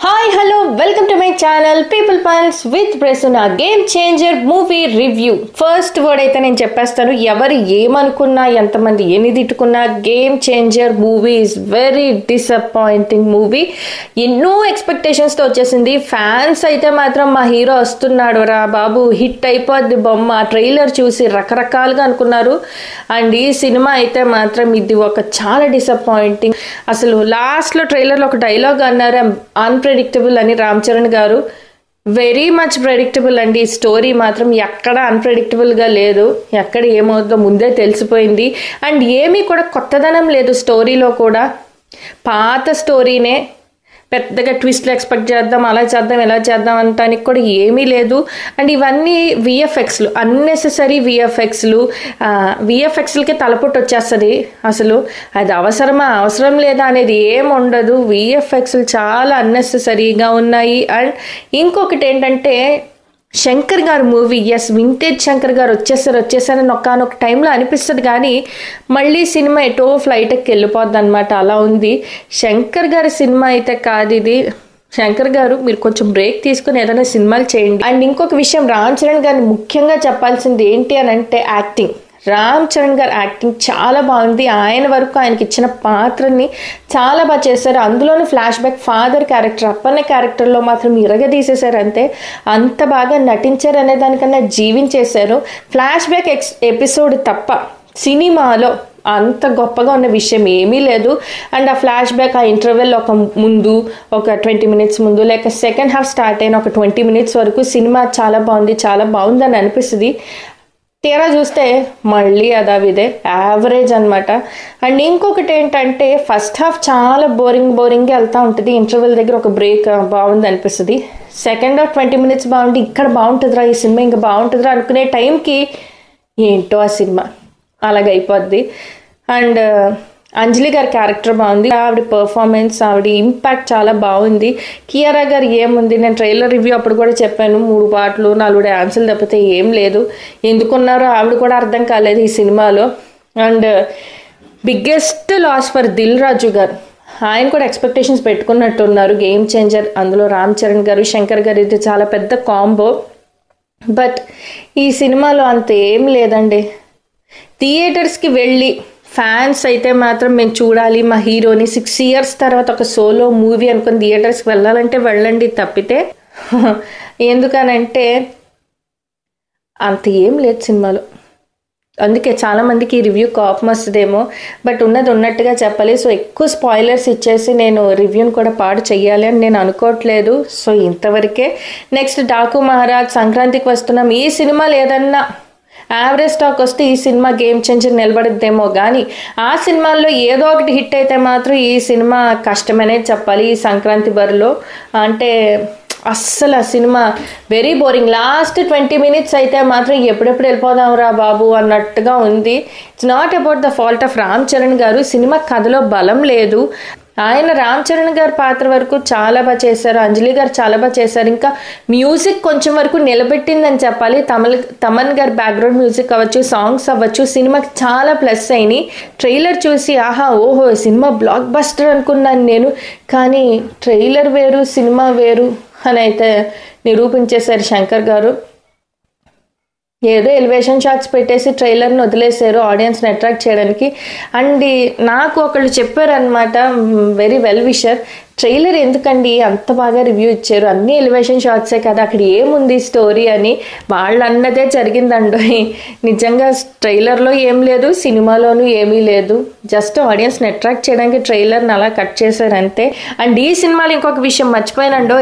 Hi hello welcome to my channel people pulse with Prasanna game changer movie review. First word అయితే నేను చెప్పేస్తాను, ఎవరు ఏమనుకున్నా ఎంతమంది ఎన్ని తిట్టుకున్నా game changer movie is very disappointing movie. ఎన్నో ఎక్స్పెక్టేషన్స్తో వచ్చేసింది. ఫ్యాన్స్ అయితే మాత్రం మా హీరో వస్తున్నాడు రా బాబు, హిట్ అయిపోద్ది బొమ్మ, ట్రైలర్ చూసి రకరకాలుగా అనుకున్నారు. అండ్ ఈ సినిమా అయితే మాత్రం ఇది ఒక చాలా డిసప్పాయింటింగ్. అసలు లాస్ట్లో ట్రైలర్లో ఒక డైలాగ్ అన్నారు, అన్ప్రెడిక్టబుల్ అని రామ్ చరణ్ గారు. వెరీ మచ్ ప్రెడిక్టబుల్ అండి. ఈ స్టోరీ మాత్రం ఎక్కడ అన్ప్రెడిక్టబుల్గా లేదు, ఎక్కడ ఏమవుతుందో ముందే తెలిసిపోయింది. అండ్ ఏమీ కూడా కొత్తదనం లేదు స్టోరీలో కూడా, పాత స్టోరీనే. పెద్దగా ట్విస్ట్లు ఎక్స్పెక్ట్ చేద్దాం, అలా చేద్దాం, ఎలా చేద్దాం అంటానికి కూడా ఏమీ లేదు. అండ్ ఇవన్నీ విఎఫ్ఎక్స్లు, అన్నెసెసరీ విఎఫ్ఎక్స్లకి తలపుట్టు వచ్చేస్తుంది. అసలు అది అవసరం లేదా అనేది ఏం ఉండదు. విఎఫ్ఎక్స్లు చాలా అన్నెసెసరీగా ఉన్నాయి. అండ్ ఇంకొకటి ఏంటంటే శంకర్ గారు మూవీ, ఎస్ వింటేజ్ శంకర్ గారు వచ్చేసారని ఒక్కనొక టైంలో అనిపిస్తుంది, కానీ మళ్ళీ సినిమా ఎటో ఫ్లైట్కి వెళ్ళిపోద్ది అనమాట. అలా ఉంది. శంకర్ గారి సినిమా అయితే కాదు ఇది. శంకర్ గారు మీరు కొంచెం బ్రేక్ తీసుకుని ఏదైనా సినిమాలు చేయండి. అండ్ ఇంకొక విషయం, రామ్ చరణ్ గారిని ముఖ్యంగా చెప్పాల్సింది ఏంటి అని అంటే యాక్టింగ్. రామ్ చరణ్ గారు యాక్టింగ్ చాలా బాగుంది. ఆయన వరకు ఆయనకి ఇచ్చిన పాత్రని చాలా బాగా చేశారు. అందులోని flash back father character, Appanna క్యారెక్టర్లో మాత్రం ఇరగదీసేశారు. అంతే, అంత బాగా నటించారు అనే దానికన్నా జీవించేశారు. ఫ్లాష్ బ్యాక్ ఎపిసోడ్ తప్ప సినిమాలో అంత గొప్పగా ఉన్న విషయం ఏమీ లేదు. అండ్ ఆ ఫ్లాష్ బ్యాక్, ఆ ఇంటర్వెల్ ఒక 20 minutes ముందు లేక సెకండ్ హాఫ్ స్టార్ట్ అయిన ఒక 20 minutes వరకు సినిమా చాలా బాగుందని అనిపిస్తుంది. తీరా చూస్తే మళ్ళీ అదావిదే యావరేజ్ అనమాట. అండ్ ఇంకొకటి ఏంటంటే ఫస్ట్ హాఫ్ చాలా బోరింగ్గా వెళ్తూ ఉంటుంది. ఇంటర్వెల్ దగ్గర ఒక బ్రేక్ బాగుంది అనిపిస్తుంది. సెకండ్ హాఫ్ 20 minutes బాగుంది, ఇక్కడ బాగుంటుందిరా ఈ సినిమా, ఇంకా బాగుంటుందిరా అనుకునే టైంకి ఏంటో ఆ సినిమా అలాగైపోద్ది. అండ్ అంజలి గారి క్యారెక్టర్ బాగుంది, ఆవిడ పర్ఫార్మెన్స్, ఆవిడ ఇంపాక్ట్ చాలా బాగుంది. కియారా గారు ఏముంది, నేను ట్రైలర్ రివ్యూ అప్పుడు కూడా చెప్పాను, 3 పాటలు 4 డాన్సులు తప్పితే ఏం లేదు. ఎందుకున్నారో ఆవిడ కూడా అర్థం కాలేదు ఈ సినిమాలో. And biggest loss for Dil Raju garu, ఆయన కూడా ఎక్స్పెక్టేషన్స్ పెట్టుకున్నట్టున్నారు. గేమ్ చేంజర్, అందులో రామ్ చరణ్ గారు, శంకర్ గారు, ఇది చాలా పెద్ద కాంబో. బట్ ఈ సినిమాలో అంత ఏం లేదండి. థియేటర్స్కి వెళ్ళి ఫ్యాన్స్ అయితే మాత్రం మేము చూడాలి మా హీరోని, 6 years తర్వాత ఒక సోలో మూవీ అనుకుని థియేటర్స్కి వెళ్ళాలంటే వెళ్ళండి, తప్పితే ఎందుకనంటే అంత ఏం లేదు సినిమాలో. అందుకే చాలామందికి ఈ రివ్యూ కోపం వస్తుందేమో, బట్ ఉన్నది ఉన్నట్టుగా చెప్పాలి. సో ఎక్కువ స్పాయిలర్స్ ఇచ్చేసి నేను రివ్యూని కూడా పాడు చెయ్యాలి అని నేను అనుకోవట్లేదు. సో ఇంతవరకే. నెక్స్ట్ డాకు మహారాజ్, సంక్రాంతికి వస్తున్నాం. ఈ సినిమాలు ఏదన్నా యావరేజ్ టాక్ వస్తే ఈ సినిమా గేమ్ చేంజర్ నిలబడిద్దేమో, కానీ ఆ సినిమాల్లో ఏదో ఒకటి హిట్ అయితే మాత్రం ఈ సినిమా కష్టమనే చెప్పాలి. ఈ సంక్రాంతి బరిలో అంటే అస్సలు ఆ cinema very boring. Last 20 minutes అయితే మాత్రం ఎప్పుడెప్పుడు వెళ్ళిపోదాం రా బాబు అన్నట్టుగా ఉంది. It's not about the fault of Ram Charan గారు. సినిమా కథలో బలం లేదు. ఆయన రామ్ చరణ్ గారి పాత్ర వరకు చాలా బాగా చేశారు, అంజలి గారు చాలా బాగా చేశారు. ఇంకా మ్యూజిక్ కొంచెం వరకు నిలబెట్టిందని చెప్పాలి. తమన్ గారి బ్యాక్గ్రౌండ్ మ్యూజిక్ అవ్వచ్చు, సాంగ్స్ అవ్వచ్చు, సినిమాకి చాలా ప్లస్ అయినాయి. ట్రైలర్ చూసి ఓహో సినిమా బ్లాక్ బస్టర్ అనుకున్నాను నేను, కానీ ట్రైలర్ వేరు సినిమా వేరు అని అయితే నిరూపించేశారు శంకర్ గారు. ఏదో ఎలివేషన్ షాట్స్ పెట్టేసి ట్రైలర్ని వదిలేశారు ఆడియన్స్ని అట్రాక్ట్ చేయడానికి. అండ్ నాకు ఒకళ్ళు చెప్పారనమాట, వెరీ వెల్ విషర్, ట్రైలర్ ఎందుకండి అంత బాగా రివ్యూ ఇచ్చారు, అన్ని ఎలివేషన్ షాట్సే కదా, అక్కడ ఏముంది స్టోరీ అని. వాళ్ళు అన్నదే జరిగిందండి. నిజంగా ట్రైలర్లో ఏం లేదు, సినిమాలోనూ ఏమీ లేదు. జస్ట్ ఆడియన్స్ని అట్రాక్ట్ చేయడానికి ట్రైలర్ని అలా కట్ చేశారు అంతే. అండ్ ఈ సినిమాలో ఇంకొక విషయం మర్చిపోయానండో,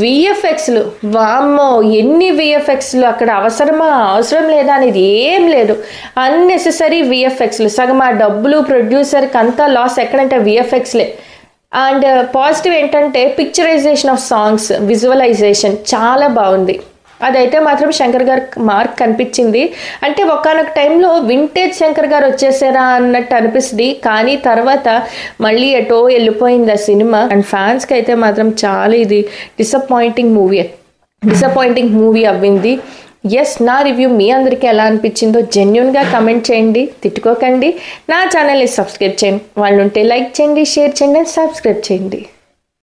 విఎఫ్ఎక్స్లు, వామ్మో ఎన్ని విఎఫ్ఎక్స్లు, అక్కడ అవసరం లేదా అనేది ఏం లేదు. అన్నెసెసరీ విఎఫ్ఎక్స్లు. సగం ఆ డబ్బులు ప్రొడ్యూసర్కి అంతా లాస్ ఎక్కడంటే విఎఫ్ఎక్స్లే. అండ్ పాజిటివ్ ఏంటంటే పిక్చరైజేషన్ ఆఫ్ సాంగ్స్, విజువలైజేషన్ చాలా బాగుంది. అదైతే మాత్రం శంకర్ గారు మార్క్ కనిపించింది. అంటే ఒకానొక టైంలో వింటేజ్ శంకర్ గారు వచ్చేసారా అన్నట్టు అనిపిస్తుంది, కానీ తర్వాత మళ్ళీ ఎటో వెళ్ళిపోయింది ఆ సినిమా. అండ్ ఫ్యాన్స్కి అయితే మాత్రం చాలా ఇది డిసప్పాయింటింగ్ మూవీ అవ్వింది. ఎస్, నా రివ్యూ మీ అందరికీ ఎలా అనిపించిందో జెన్యూన్గా కమెంట్ చేయండి, తిట్టుకోకండి. నా ఛానల్ని సబ్స్క్రైబ్ చేయండి, వాళ్ళు ఉంటే లైక్ చేయండి, షేర్ చేయండి, సబ్స్క్రైబ్ చేయండి.